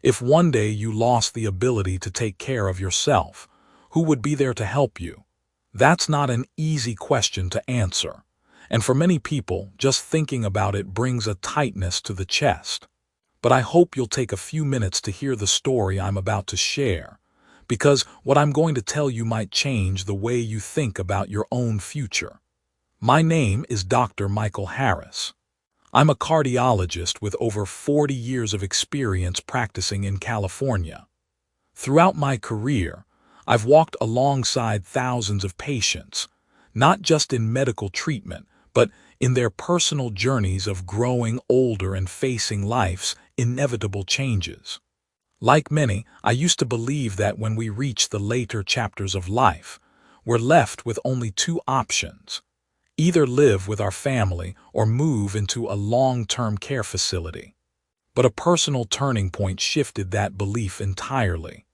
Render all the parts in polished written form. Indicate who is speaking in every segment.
Speaker 1: If one day you lost the ability to take care of yourself, who would be there to help you? That's not an easy question to answer. And for many people, just thinking about it brings a tightness to the chest. But I hope you'll take a few minutes to hear the story I'm about to share, because what I'm going to tell you might change the way you think about your own future. My name is Dr. Michael Harris. I'm a cardiologist with over 40 years of experience practicing in California. Throughout my career, I've walked alongside thousands of patients, not just in medical treatment, but in their personal journeys of growing older and facing life's inevitable changes. Like many, I used to believe that when we reach the later chapters of life, we're left with only two options: either live with our family or move into a long-term care facility. But a personal turning point shifted that belief entirely.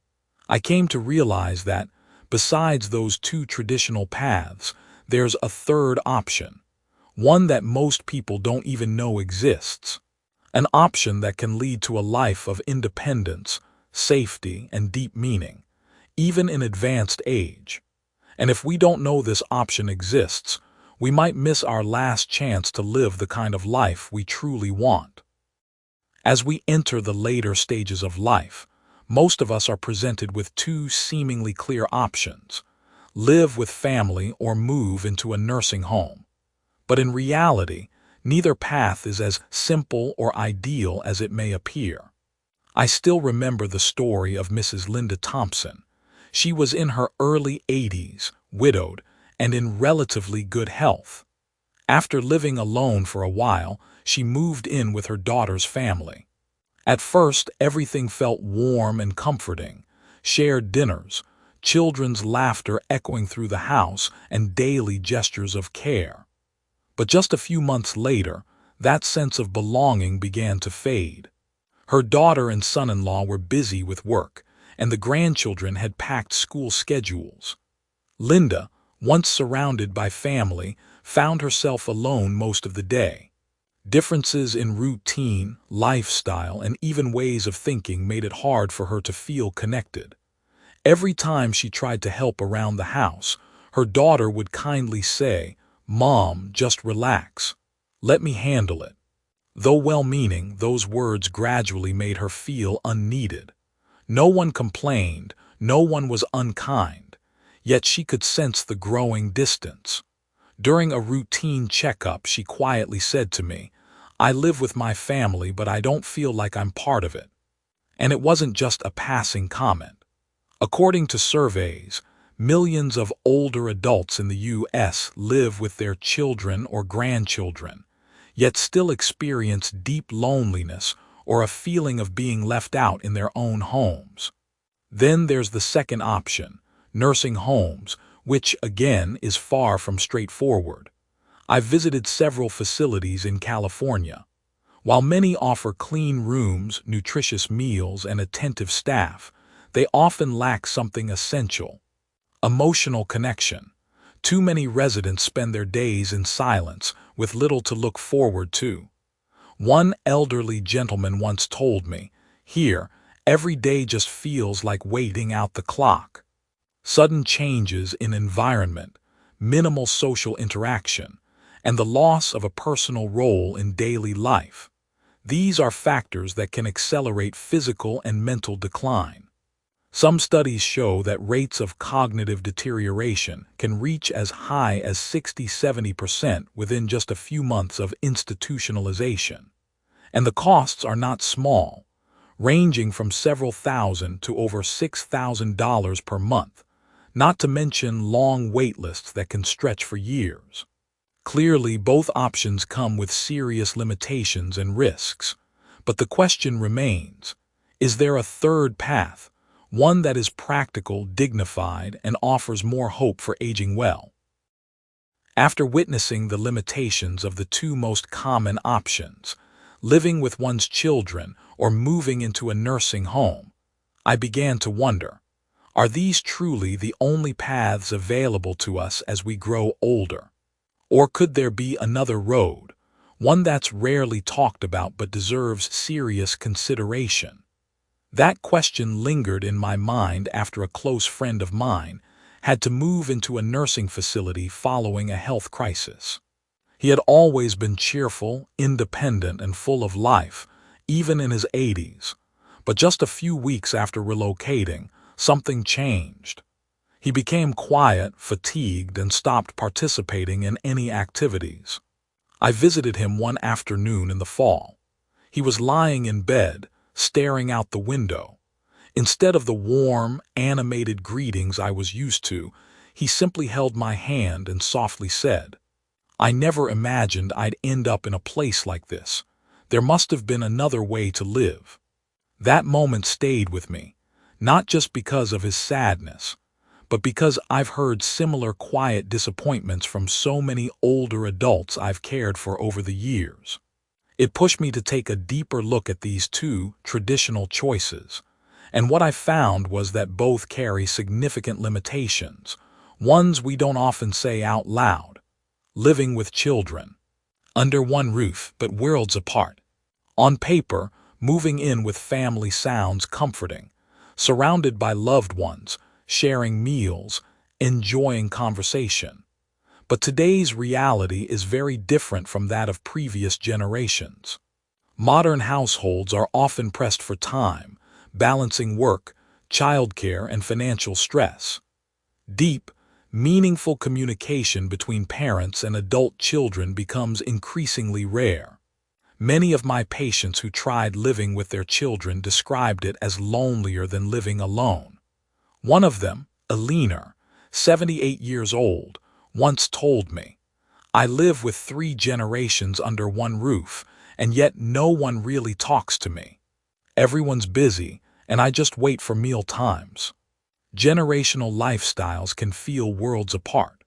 Speaker 1: I came to realize that, besides those two traditional paths, there's a third option, one that most people don't even know exists. An option that can lead to a life of independence, safety, and deep meaning, even in advanced age. And if we don't know this option exists, we might miss our last chance to live the kind of life we truly want. As we enter the later stages of life, most of us are presented with two seemingly clear options: live with family or move into a nursing home. But in reality, neither path is as simple or ideal as it may appear. I still remember the story of Mrs. Linda Thompson. She was in her early 80s, widowed, and in relatively good health. After living alone for a while, she moved in with her daughter's family. At first, everything felt warm and comforting: shared dinners, children's laughter echoing through the house, and daily gestures of care. But just a few months later, that sense of belonging began to fade. Her daughter and son-in-law were busy with work, and the grandchildren had packed school schedules. Linda, once surrounded by family, found herself alone most of the day. Differences in routine, lifestyle, and even ways of thinking made it hard for her to feel connected. Every time she tried to help around the house, her daughter would kindly say, "Mom, just relax. Let me handle it." Though well-meaning, those words gradually made her feel unneeded. No one complained, no one was unkind, yet she could sense the growing distance. During a routine checkup, she quietly said to me, "I live with my family, but I don't feel like I'm part of it." And it wasn't just a passing comment. According to surveys, millions of older adults in the U.S. live with their children or grandchildren, yet still experience deep loneliness or a feeling of being left out in their own homes. Then there's the second option, nursing homes, which, again, is far from straightforward. I've visited several facilities in California. While many offer clean rooms, nutritious meals, and attentive staff, they often lack something essential: emotional connection. Too many residents spend their days in silence, with little to look forward to. One elderly gentleman once told me, "Here, every day just feels like waiting out the clock." Sudden changes in environment, minimal social interaction, and the loss of a personal role in daily life. These are factors that can accelerate physical and mental decline. Some studies show that rates of cognitive deterioration can reach as high as 60–70% within just a few months of institutionalization. And the costs are not small, ranging from several thousand to over $6,000 per month, not to mention long wait lists that can stretch for years. Clearly, both options come with serious limitations and risks. But the question remains: is there a third path? One that is practical, dignified, and offers more hope for aging well? After witnessing the limitations of the two most common options, living with one's children or moving into a nursing home, I began to wonder, are these truly the only paths available to us as we grow older? Or could there be another road, one that's rarely talked about but deserves serious consideration? That question lingered in my mind after a close friend of mine had to move into a nursing facility following a health crisis. He had always been cheerful, independent, and full of life, even in his 80s. But just a few weeks after relocating, something changed. He became quiet, fatigued, and stopped participating in any activities. I visited him one afternoon in the fall. He was lying in bed, staring out the window. Instead of the warm, animated greetings I was used to, he simply held my hand and softly said, "I never imagined I'd end up in a place like this. There must have been another way to live." That moment stayed with me, not just because of his sadness, but because I've heard similar quiet disappointments from so many older adults I've cared for over the years. It pushed me to take a deeper look at these two traditional choices, and what I found was that both carry significant limitations, ones we don't often say out loud. Living with children, under one roof but worlds apart. On paper, moving in with family sounds comforting, surrounded by loved ones, sharing meals, enjoying conversation. But today's reality is very different from that of previous generations. Modern households are often pressed for time, balancing work, childcare, and financial stress. Deep, meaningful communication between parents and adult children becomes increasingly rare. Many of my patients who tried living with their children described it as lonelier than living alone. One of them, Alina, 78 years old, once told me, "I live with 3 generations under one roof, and yet no one really talks to me. Everyone's busy, and I just wait for meal times." Generational lifestyles can feel worlds apart.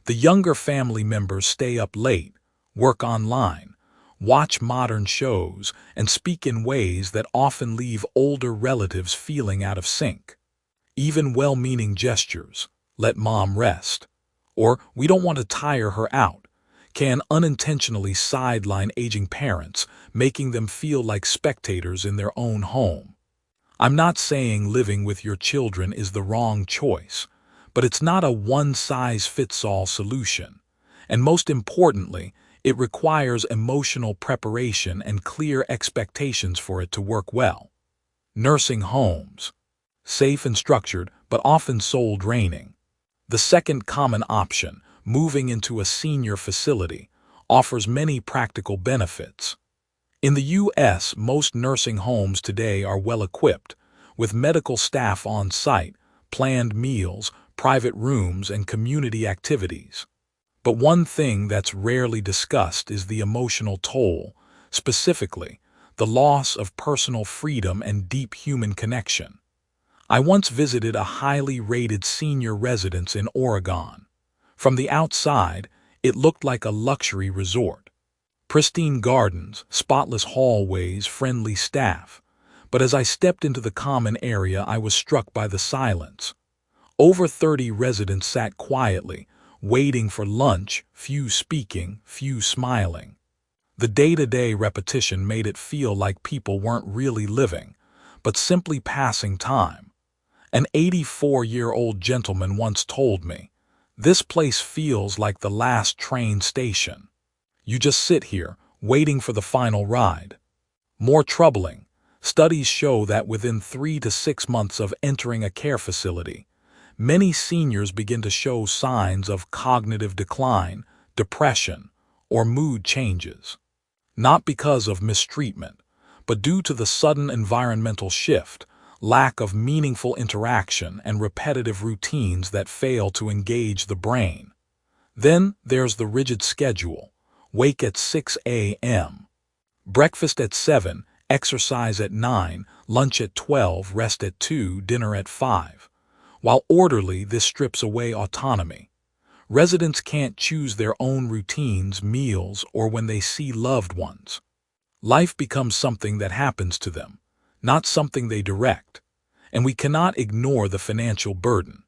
Speaker 1: The younger family members stay up late, work online, watch modern shows, and speak in ways that often leave older relatives feeling out of sync. Even well-meaning gestures, "let mom rest," or "we don't want to tire her out," can unintentionally sideline aging parents, making them feel like spectators in their own home. I'm not saying living with your children is the wrong choice, but it's not a one-size-fits-all solution. And most importantly, it requires emotional preparation and clear expectations for it to work well. Nursing homes. Safe and structured, but often soul-draining. The second common option, moving into a senior facility, offers many practical benefits. In the U.S., most nursing homes today are well-equipped, with medical staff on site, planned meals, private rooms, and community activities. But one thing that's rarely discussed is the emotional toll, specifically, the loss of personal freedom and deep human connection. I once visited a highly rated senior residence in Oregon. From the outside, it looked like a luxury resort. Pristine gardens, spotless hallways, friendly staff. But as I stepped into the common area, I was struck by the silence. Over 30 residents sat quietly, waiting for lunch, few speaking, few smiling. The day-to-day repetition made it feel like people weren't really living, but simply passing time. An 84-year-old gentleman once told me, "This place feels like the last train station. You just sit here, waiting for the final ride." More troubling, studies show that within 3 to 6 months of entering a care facility, many seniors begin to show signs of cognitive decline, depression, or mood changes. Not because of mistreatment, but due to the sudden environmental shift, lack of meaningful interaction, and repetitive routines that fail to engage the brain. Then there's the rigid schedule. Wake at 6 a.m. Breakfast at 7, exercise at 9, lunch at 12, rest at 2, dinner at 5. While orderly, this strips away autonomy. Residents can't choose their own routines, meals, or when they see loved ones. Life becomes something that happens to them, not something they direct, and we cannot ignore the financial burden.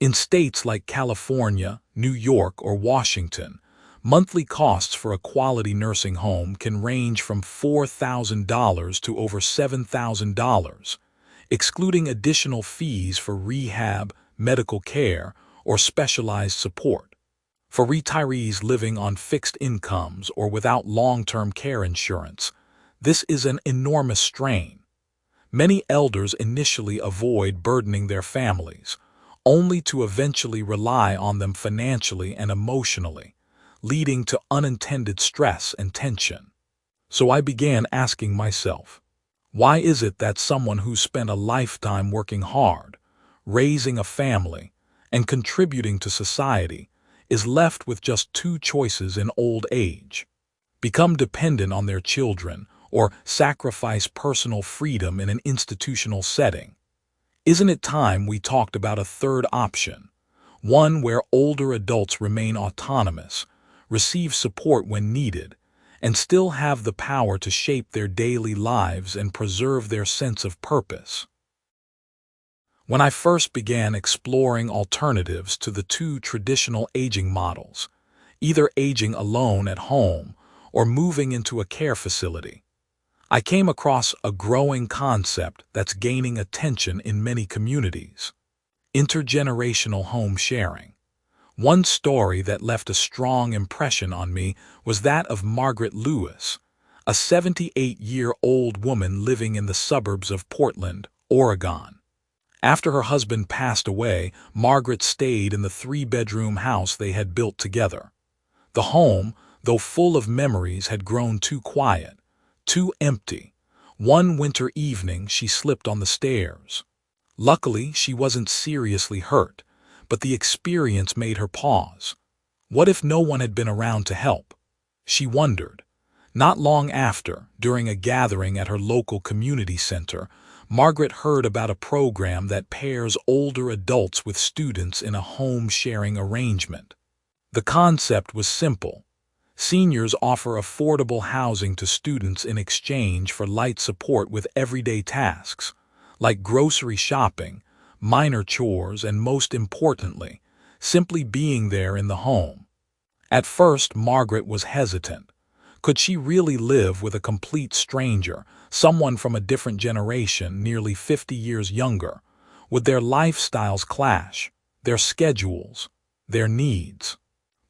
Speaker 1: In states like California, New York, or Washington, monthly costs for a quality nursing home can range from $4,000 to over $7,000, excluding additional fees for rehab, medical care, or specialized support. For retirees living on fixed incomes or without long-term care insurance, this is an enormous strain. Many elders initially avoid burdening their families, only to eventually rely on them financially and emotionally, leading to unintended stress and tension. So I began asking myself, why is it that someone who spent a lifetime working hard, raising a family, and contributing to society is left with just two choices in old age? Become dependent on their children or sacrifice personal freedom in an institutional setting? Isn't it time we talked about a third option, one where older adults remain autonomous, receive support when needed, and still have the power to shape their daily lives and preserve their sense of purpose? When I first began exploring alternatives to the two traditional aging models, either aging alone at home or moving into a care facility, I came across a growing concept that's gaining attention in many communities: intergenerational home sharing. One story that left a strong impression on me was that of Margaret Lewis, a 78-year-old woman living in the suburbs of Portland, Oregon. After her husband passed away, Margaret stayed in the three-bedroom house they had built together. The home, though full of memories, had grown too quiet, too empty. One winter evening, she slipped on the stairs. Luckily, she wasn't seriously hurt, but the experience made her pause. What if no one had been around to help? She wondered. Not long after, during a gathering at her local community center, Margaret heard about a program that pairs older adults with students in a home-sharing arrangement. The concept was simple. Seniors offer affordable housing to students in exchange for light support with everyday tasks, like grocery shopping, minor chores, and most importantly, simply being there in the home. At first, Margaret was hesitant. Could she really live with a complete stranger, someone from a different generation, nearly 50 years younger? Would their lifestyles clash, their schedules, their needs?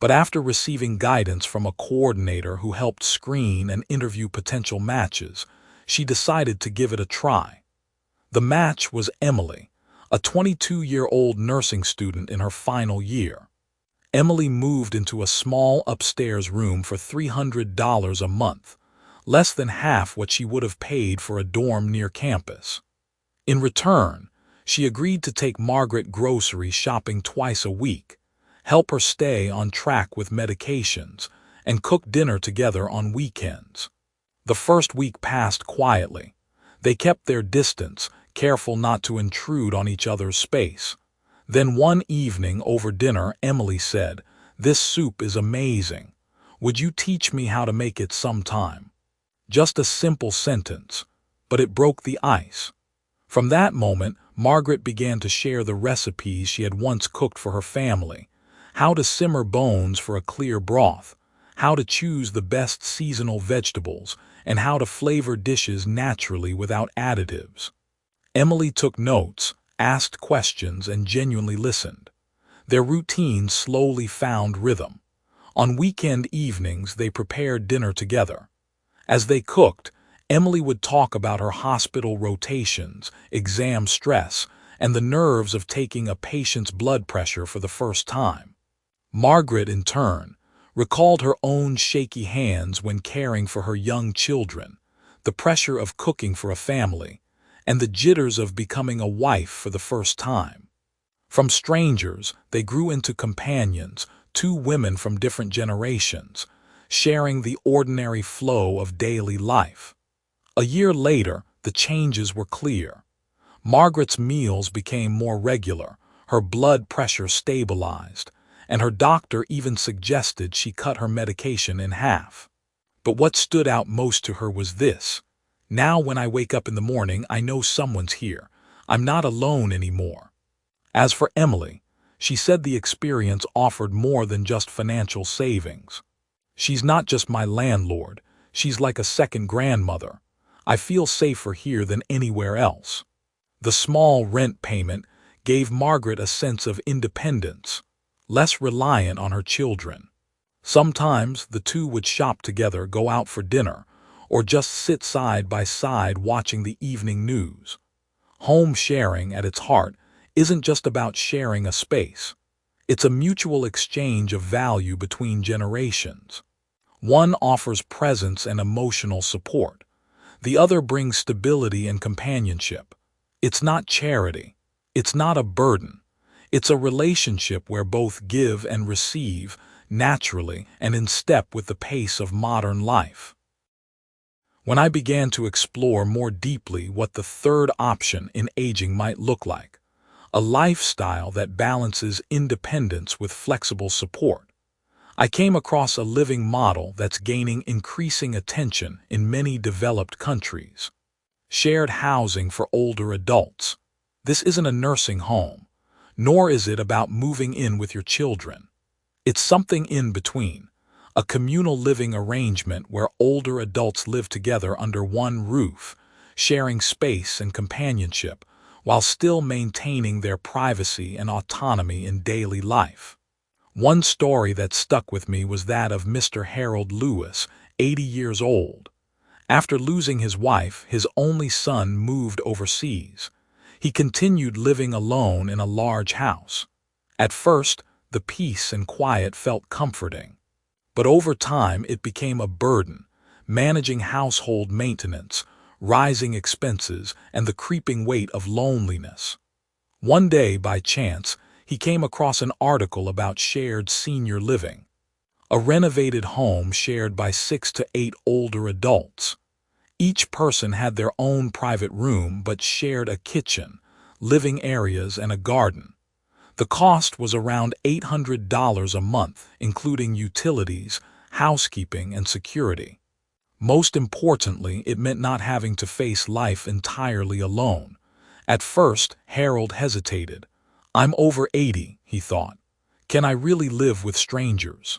Speaker 1: But after receiving guidance from a coordinator who helped screen and interview potential matches, she decided to give it a try. The match was Emily, a 22-year-old nursing student in her final year. Emily moved into a small upstairs room for $300 a month, less than half what she would have paid for a dorm near campus. In return, she agreed to take Margaret grocery shopping twice a week, help her stay on track with medications, and cook dinner together on weekends. The first week passed quietly. They kept their distance, careful not to intrude on each other's space. Then one evening over dinner, Emily said, "This soup is amazing. Would you teach me how to make it sometime?" Just a simple sentence, but it broke the ice. From that moment, Margaret began to share the recipes she had once cooked for her family: how to simmer bones for a clear broth, how to choose the best seasonal vegetables, and how to flavor dishes naturally without additives. Emily took notes, asked questions, and genuinely listened. Their routine slowly found rhythm. On weekend evenings, they prepared dinner together. As they cooked, Emily would talk about her hospital rotations, exam stress, and the nerves of taking a patient's blood pressure for the first time. Margaret, in turn, recalled her own shaky hands when caring for her young children, the pressure of cooking for a family, and the jitters of becoming a wife for the first time. From strangers, they grew into companions, two women from different generations, sharing the ordinary flow of daily life. A year later, the changes were clear. Margaret's meals became more regular, her blood pressure stabilized, and her doctor even suggested she cut her medication in half. But what stood out most to her was this: "Now when I wake up in the morning, I know someone's here. I'm not alone anymore." As for Emily, she said the experience offered more than just financial savings. "She's not just my landlord, she's like a second grandmother. I feel safer here than anywhere else." The small rent payment gave Margaret a sense of independence, less reliant on her children. Sometimes the two would shop together, go out for dinner, or just sit side by side watching the evening news. Home sharing, at its heart, isn't just about sharing a space. It's a mutual exchange of value between generations. One offers presence and emotional support. The other brings stability and companionship. It's not charity. It's not a burden. It's a relationship where both give and receive naturally and in step with the pace of modern life. When I began to explore more deeply what the third option in aging might look like, a lifestyle that balances independence with flexible support, I came across a living model that's gaining increasing attention in many developed countries. Shared housing for older adults. This isn't a nursing home, nor is it about moving in with your children. It's something in between, a communal living arrangement where older adults live together under one roof, sharing space and companionship, while still maintaining their privacy and autonomy in daily life. One story that stuck with me was that of Mr. Harold Lewis, 80 years old. After losing his wife, his only son moved overseas. He continued living alone in a large house. At first, the peace and quiet felt comforting. But over time, it became a burden, managing household maintenance, rising expenses, and the creeping weight of loneliness. One day, by chance, he came across an article about shared senior living, a renovated home shared by 6 to 8 older adults. Each person had their own private room but shared a kitchen, living areas, and a garden. The cost was around $800 a month, including utilities, housekeeping, and security. Most importantly, it meant not having to face life entirely alone. At first, Harold hesitated. "I'm over 80, he thought. "Can I really live with strangers?"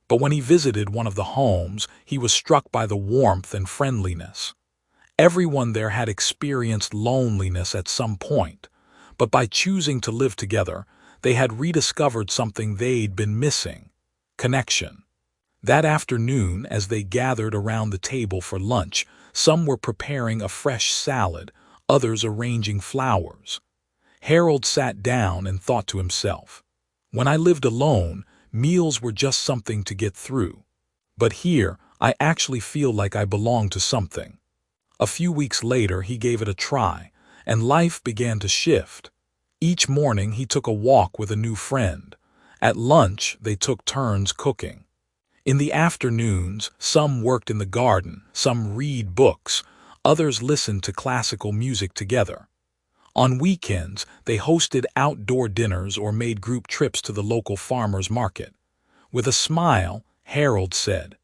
Speaker 1: But when he visited one of the homes, he was struck by the warmth and friendliness. Everyone there had experienced loneliness at some point, but by choosing to live together, they had rediscovered something they'd been missing: connection. That afternoon, as they gathered around the table for lunch, some were preparing a fresh salad, others arranging flowers. Harold sat down and thought to himself, "When I lived alone, meals were just something to get through. But here, I actually feel like I belong to something." A few weeks later, he gave it a try, and life began to shift. Each morning, he took a walk with a new friend. At lunch, they took turns cooking. In the afternoons, some worked in the garden, some read books, others listened to classical music together. On weekends, they hosted outdoor dinners or made group trips to the local farmer's market. With a smile, Harold said,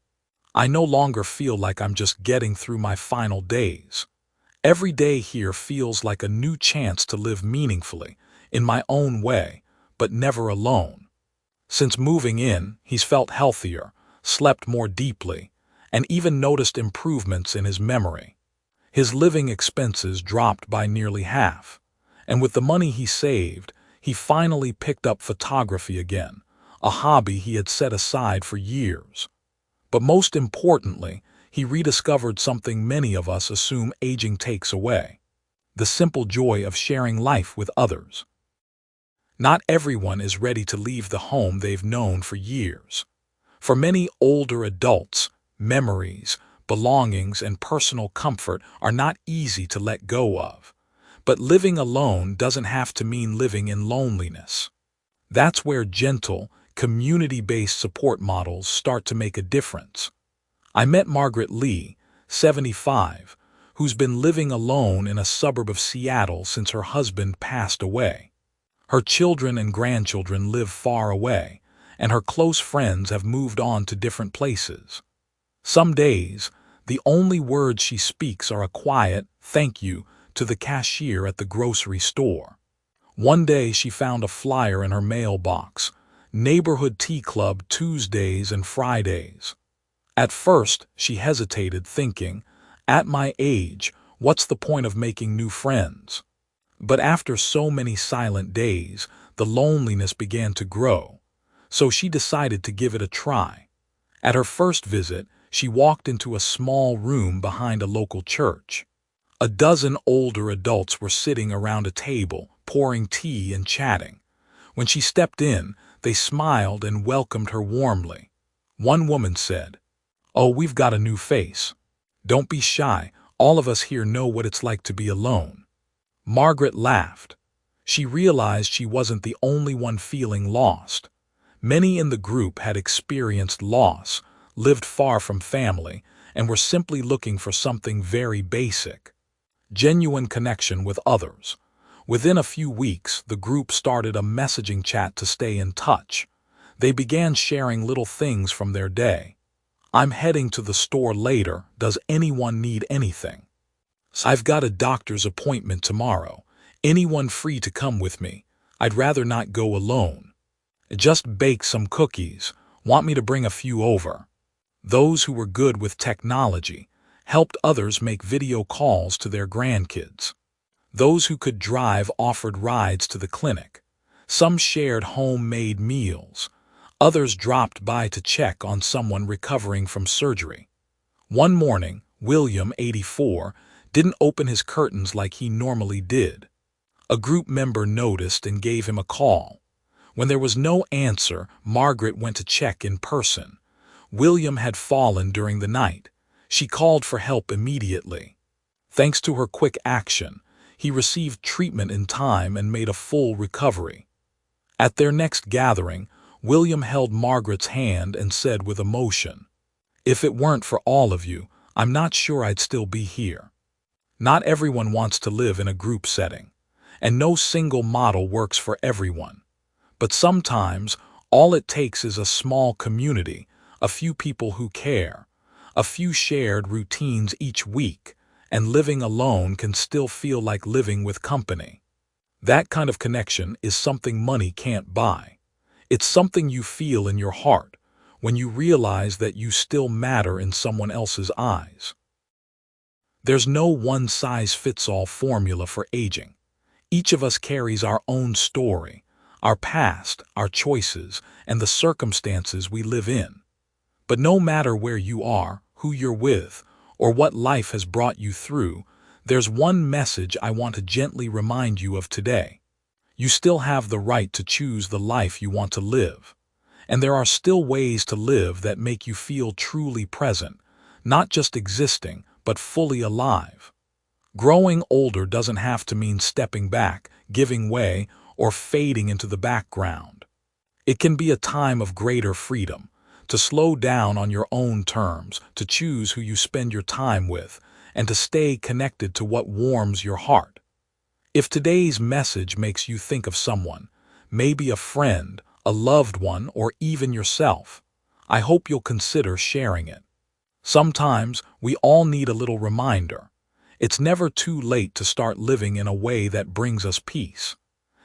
Speaker 1: "I no longer feel like I'm just getting through my final days. Every day here feels like a new chance to live meaningfully, in my own way, but never alone." Since moving in, he's felt healthier, slept more deeply, and even noticed improvements in his memory. His living expenses dropped by nearly half, and with the money he saved, he finally picked up photography again, a hobby he had set aside for years. But most importantly, he rediscovered something many of us assume aging takes away: the simple joy of sharing life with others. Not everyone is ready to leave the home they've known for years. For many older adults, memories, belongings, and personal comfort are not easy to let go of. But living alone doesn't have to mean living in loneliness. That's where gentle, community-based support models start to make a difference. I met Margaret Lee, 75, who's been living alone in a suburb of Seattle since her husband passed away. Her children and grandchildren live far away, and her close friends have moved on to different places. Some days, the only words she speaks are a quiet "thank you" to the cashier at the grocery store. One day she found a flyer in her mailbox: Neighborhood Tea Club Tuesdays and Fridays. At first, she hesitated, thinking, "At my age, what's the point of making new friends?" But after so many silent days, the loneliness began to grow, so she decided to give it a try. At her first visit, she walked into a small room behind a local church. A dozen older adults were sitting around a table, pouring tea and chatting. When she stepped in, they smiled and welcomed her warmly. One woman said, "Oh, we've got a new face. Don't be shy, all of us here know what it's like to be alone." Margaret laughed. She realized she wasn't the only one feeling lost. Many in the group had experienced loss, lived far from family, and were simply looking for something very basic: genuine connection with others. Within a few weeks, the group started a messaging chat to stay in touch. They began sharing little things from their day. "I'm heading to the store later. Does anyone need anything? I've got a doctor's appointment tomorrow. Anyone free to come with me? I'd rather not go alone. Just bake some cookies. Want me to bring a few over?" Those who were good with technology helped others make video calls to their grandkids. Those who could drive offered rides to the clinic. Some shared homemade meals. Others dropped by to check on someone recovering from surgery. One morning, William, 84, didn't open his curtains like he normally did. A group member noticed and gave him a call. When there was no answer, Margaret went to check in person. William had fallen during the night. She called for help immediately. Thanks to her quick action, he received treatment in time and made a full recovery. At their next gathering, William held Margaret's hand and said with emotion, "If it weren't for all of you, I'm not sure I'd still be here." Not everyone wants to live in a group setting, and no single model works for everyone. But sometimes, all it takes is a small community, a few people who care, a few shared routines each week, and living alone can still feel like living with company. That kind of connection is something money can't buy. It's something you feel in your heart when you realize that you still matter in someone else's eyes. There's no one-size-fits-all formula for aging. Each of us carries our own story, our past, our choices, and the circumstances we live in. But no matter where you are, who you're with, or what life has brought you through, there's one message I want to gently remind you of today. You still have the right to choose the life you want to live. And there are still ways to live that make you feel truly present, not just existing, but fully alive. Growing older doesn't have to mean stepping back, giving way, or fading into the background. It can be a time of greater freedom, to slow down on your own terms, to choose who you spend your time with, and to stay connected to what warms your heart. If today's message makes you think of someone, maybe a friend, a loved one, or even yourself, I hope you'll consider sharing it. Sometimes we all need a little reminder. It's never too late to start living in a way that brings us peace.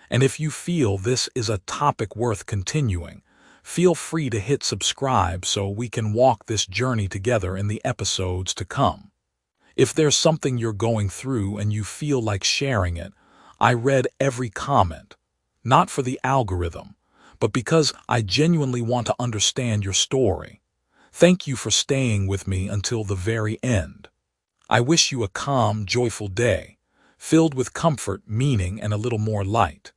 Speaker 1: And if you feel this is a topic worth continuing, feel free to hit subscribe so we can walk this journey together in the episodes to come. If there's something you're going through and you feel like sharing it, I read every comment, not for the algorithm, but because I genuinely want to understand your story. Thank you for staying with me until the very end. I wish you a calm, joyful day, filled with comfort, meaning, and a little more light.